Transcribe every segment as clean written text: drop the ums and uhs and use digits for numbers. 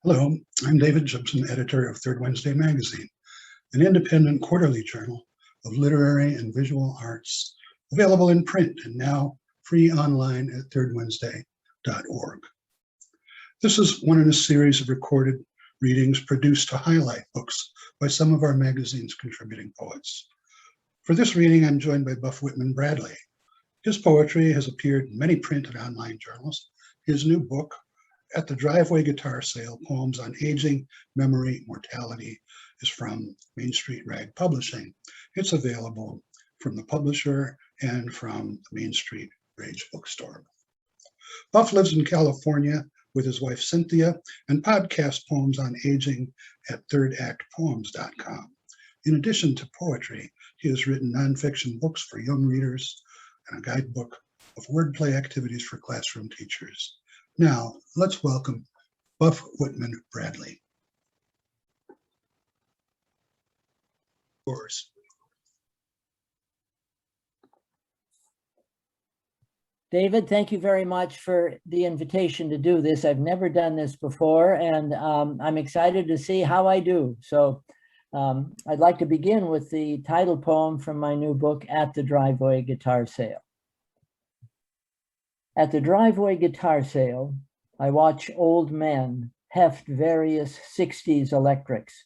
Hello, I'm David Gibson, editor of Third Wednesday Magazine, an independent quarterly journal of literary and visual arts, available in print and now free online at thirdwednesday.org. This is one in a series of recorded readings produced to highlight books by some of our magazine's contributing poets. For this reading, I'm joined by Buff Whitman Bradley. His poetry has appeared in many print and online journals. His new book, At the Driveway Guitar Sale, Poems on Aging, Memory, Mortality, is from Main Street Rag Publishing. It's available from the publisher and from the Main Street Rage bookstore. Buff lives in California with his wife Cynthia and podcasts poems on aging at thirdactpoems.com. In addition to poetry, he has written nonfiction books for young readers and a guidebook of wordplay activities for classroom teachers. Now, let's welcome Buff Whitman Bradley. Yours. David, thank you very much for the invitation to do this. I've never done this before, and I'm excited to see how I do. So I'd like to begin with the title poem from my new book, At the Driveway Guitar Sale. At the driveway guitar sale, I watch old men heft various 60s electrics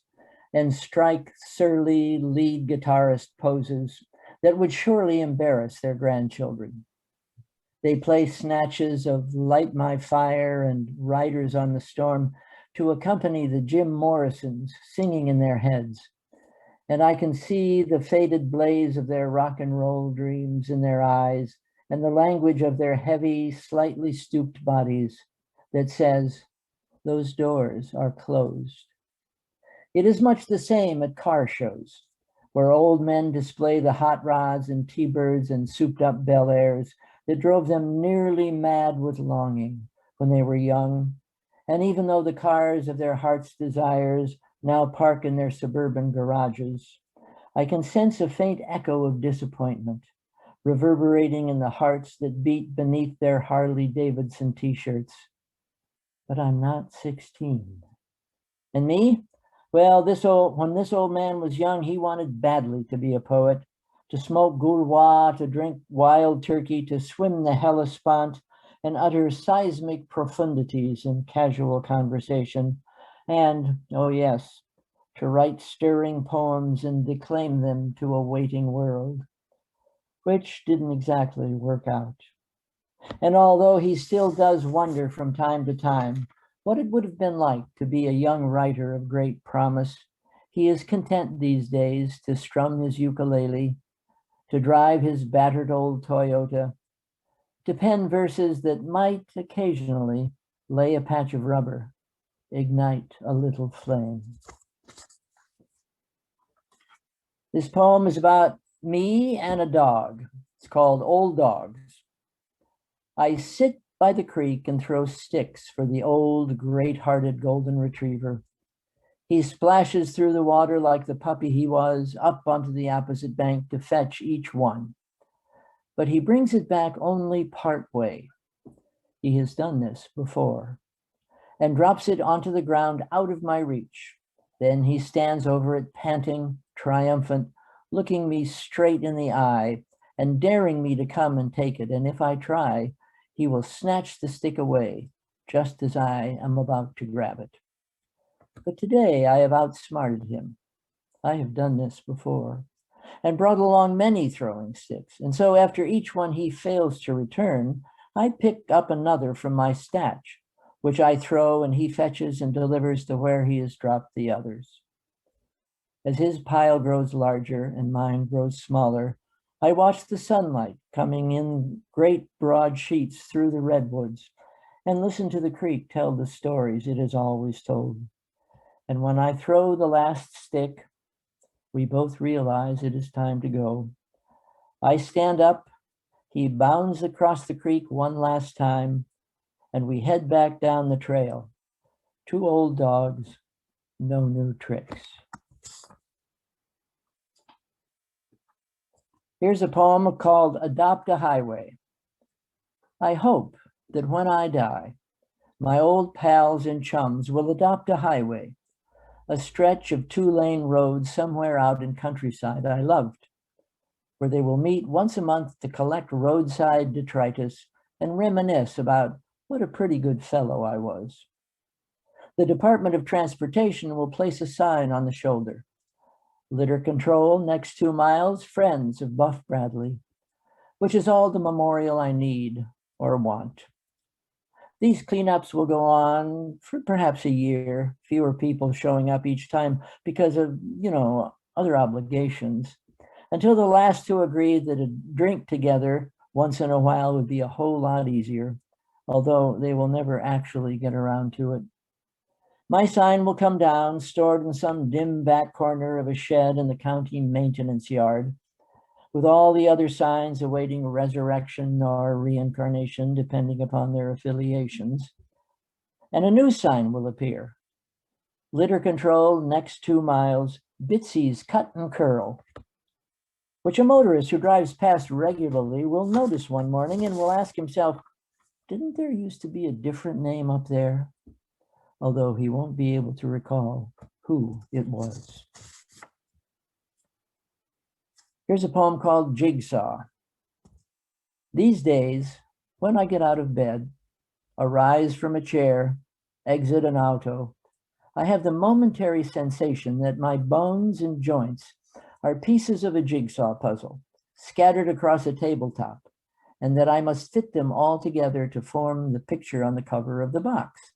and strike surly lead guitarist poses that would surely embarrass their grandchildren. They play snatches of Light My Fire and Riders on the Storm to accompany the Jim Morrisons singing in their heads. And I can see the faded blaze of their rock and roll dreams in their eyes and the language of their heavy, slightly stooped bodies that says, those doors are closed. It is much the same at car shows, where old men display the hot rods and T-birds and souped up Bel Airs that drove them nearly mad with longing when they were young. And even though the cars of their heart's desires now park in their suburban garages, I can sense a faint echo of disappointment reverberating in the hearts that beat beneath their Harley-Davidson t-shirts. But I'm not 16. And me? Well, when this old man was young, he wanted badly to be a poet, to smoke goulois, to drink wild turkey, to swim the Hellespont, and utter seismic profundities in casual conversation, and, oh yes, to write stirring poems and declaim them to a waiting world, which didn't exactly work out. And although he still does wonder from time to time what it would have been like to be a young writer of great promise, he is content these days to strum his ukulele, to drive his battered old Toyota, to pen verses that might occasionally lay a patch of rubber, ignite a little flame. This poem is about me and a dog. It's called Old Dogs. I sit by the creek and throw sticks for the old, great-hearted golden retriever. He splashes through the water like the puppy he was, up onto the opposite bank to fetch each one. But he brings it back only part way. He has done this before, and drops it onto the ground out of my reach. Then he stands over it, panting, triumphant, looking me straight in the eye and daring me to come and take it. And if I try, he will snatch the stick away just as I am about to grab it. But today I have outsmarted him. I have done this before and brought along many throwing sticks. And so after each one he fails to return, I pick up another from my stash, which I throw and he fetches and delivers to where he has dropped the others. As his pile grows larger and mine grows smaller, I watch the sunlight coming in great broad sheets through the redwoods and listen to the creek tell the stories it has always told. And when I throw the last stick, we both realize it is time to go. I stand up, he bounds across the creek one last time, and we head back down the trail. Two old dogs, no new tricks. Here's a poem called Adopt a Highway. I hope that when I die, my old pals and chums will adopt a highway, a stretch of two-lane road somewhere out in countryside I loved, where they will meet once a month to collect roadside detritus and reminisce about what a pretty good fellow I was. The Department of Transportation will place a sign on the shoulder. Litter control, next 2 miles, friends of Buff Bradley, which is all the memorial I need or want. These cleanups will go on for perhaps a year, fewer people showing up each time because of, other obligations, until the last two agree that a drink together once in a while would be a whole lot easier, although they will never actually get around to it. My sign will come down, stored in some dim back corner of a shed in the county maintenance yard, with all the other signs awaiting resurrection or reincarnation, depending upon their affiliations. And a new sign will appear. Litter control, next 2 miles, Bitsy's Cut and Curl, which a motorist who drives past regularly will notice one morning and will ask himself, didn't there used to be a different name up there? Although he won't be able to recall who it was. Here's a poem called Jigsaw. These days, when I get out of bed, arise from a chair, exit an auto, I have the momentary sensation that my bones and joints are pieces of a jigsaw puzzle scattered across a tabletop, and that I must fit them all together to form the picture on the cover of the box.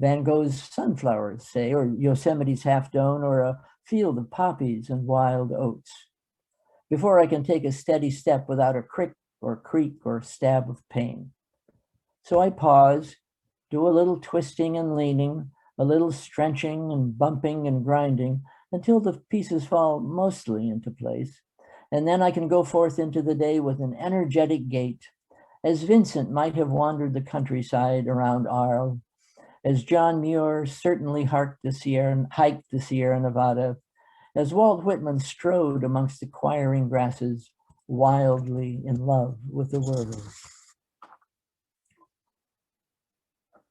Van Gogh's sunflowers, say, or Yosemite's half dome, or a field of poppies and wild oats, before I can take a steady step without a crick or creak or stab of pain. So I pause, do a little twisting and leaning, a little stretching and bumping and grinding until the pieces fall mostly into place. And then I can go forth into the day with an energetic gait, as Vincent might have wandered the countryside around Arles, as John Muir certainly hiked the Sierra Nevada, as Walt Whitman strode amongst the quiring grasses, wildly in love with the world.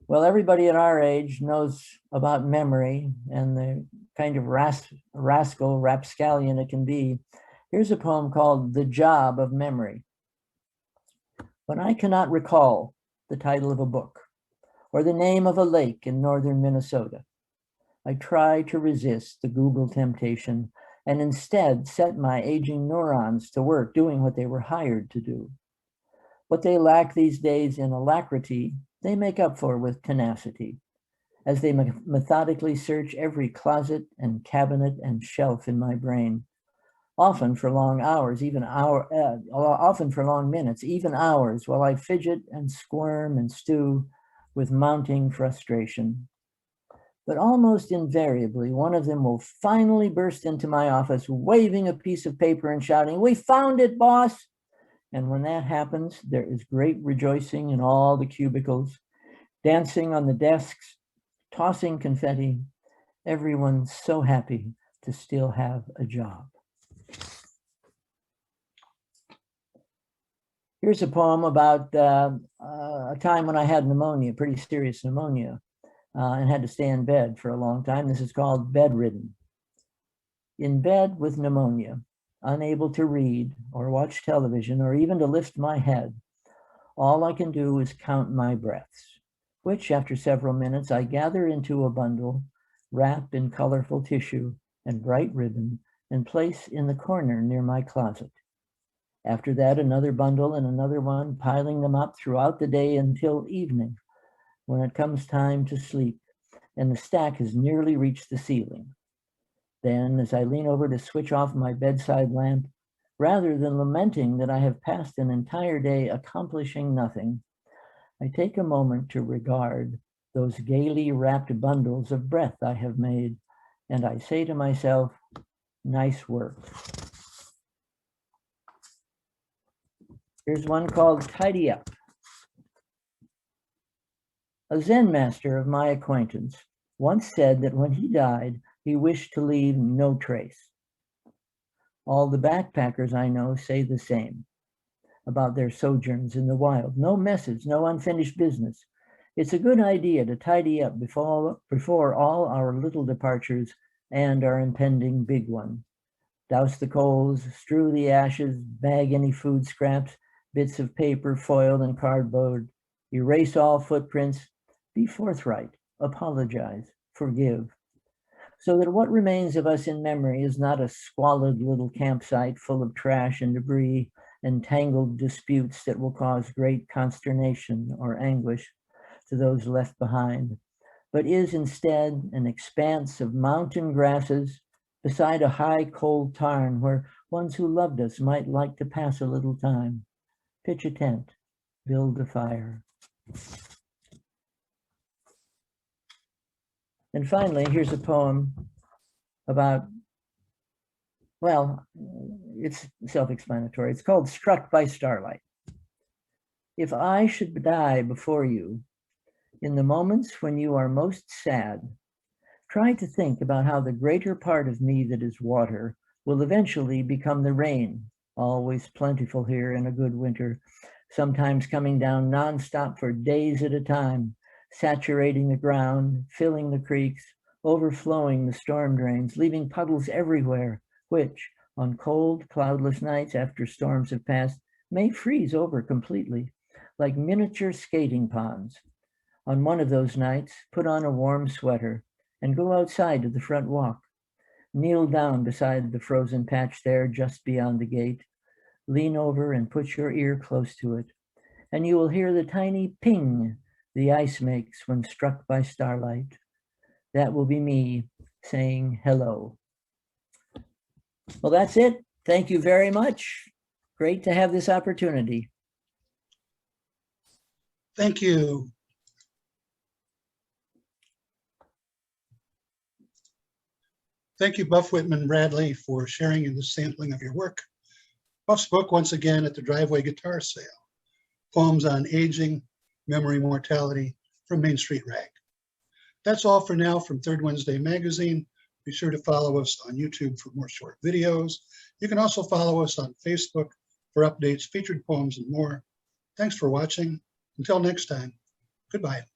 Well, everybody at our age knows about memory and the kind of rapscallion it can be. Here's a poem called The Job of Memory. When I cannot recall the title of a book or the name of a lake in northern Minnesota, I try to resist the Google temptation and instead set my aging neurons to work doing what they were hired to do. What they lack these days in alacrity, they make up for with tenacity, as they methodically search every closet and cabinet and shelf in my brain, often for long hours, often for long minutes, even hours, while I fidget and squirm and stew with mounting frustration. But almost invariably, one of them will finally burst into my office, waving a piece of paper and shouting, "We found it, boss!" And when that happens, there is great rejoicing in all the cubicles, dancing on the desks, tossing confetti, everyone so happy to still have a job. Here's a poem about a time when I had pneumonia, pretty serious pneumonia, and had to stay in bed for a long time. This is called Bedridden. In bed with pneumonia, unable to read or watch television or even to lift my head, all I can do is count my breaths, which after several minutes I gather into a bundle, wrap in colorful tissue and bright ribbon, and place in the corner near my closet. After that, another bundle and another one, piling them up throughout the day until evening, when it comes time to sleep and the stack has nearly reached the ceiling. Then, as I lean over to switch off my bedside lamp, rather than lamenting that I have passed an entire day accomplishing nothing, I take a moment to regard those gaily wrapped bundles of breath I have made, and I say to myself, nice work. Here's one called Tidy Up. A Zen master of my acquaintance once said that when he died, he wished to leave no trace. All the backpackers I know say the same. about their sojourns in the wild. No messes, no unfinished business. It's a good idea to tidy up before all our little departures and our impending big one. Douse the coals, strew the ashes, bag any food scraps, bits of paper, foil, and cardboard. Erase all footprints. Be forthright. Apologize. Forgive. So that what remains of us in memory is not a squalid little campsite full of trash and debris and tangled disputes that will cause great consternation or anguish to those left behind, but is instead an expanse of mountain grasses beside a high cold tarn where ones who loved us might like to pass a little time. Pitch a tent, build a fire. And finally, here's a poem about, well, it's self-explanatory. It's called Struck by Starlight. If I should die before you, in the moments when you are most sad, try to think about how the greater part of me that is water will eventually become the rain, always plentiful here in a good winter, sometimes coming down nonstop for days at a time, saturating the ground, filling the creeks, overflowing the storm drains, leaving puddles everywhere, which, on cold, cloudless nights after storms have passed, may freeze over completely, like miniature skating ponds. On one of those nights, put on a warm sweater and go outside to the front walk. Kneel down beside the frozen patch there just beyond the gate. Lean over and put your ear close to it, and you will hear the tiny ping the ice makes when struck by starlight. That will be me saying hello. Well, that's it. Thank you very much. Great to have this opportunity. Thank you. Thank you, Buff Whitman Bradley, for sharing in the sampling of your work. Buff's book, once again, at the Driveway Guitar Sale. Poems on Aging, Memory, Mortality from Main Street Rag. That's all for now from Third Wednesday Magazine. Be sure to follow us on YouTube for more short videos. You can also follow us on Facebook for updates, featured poems, and more. Thanks for watching. Until next time, goodbye.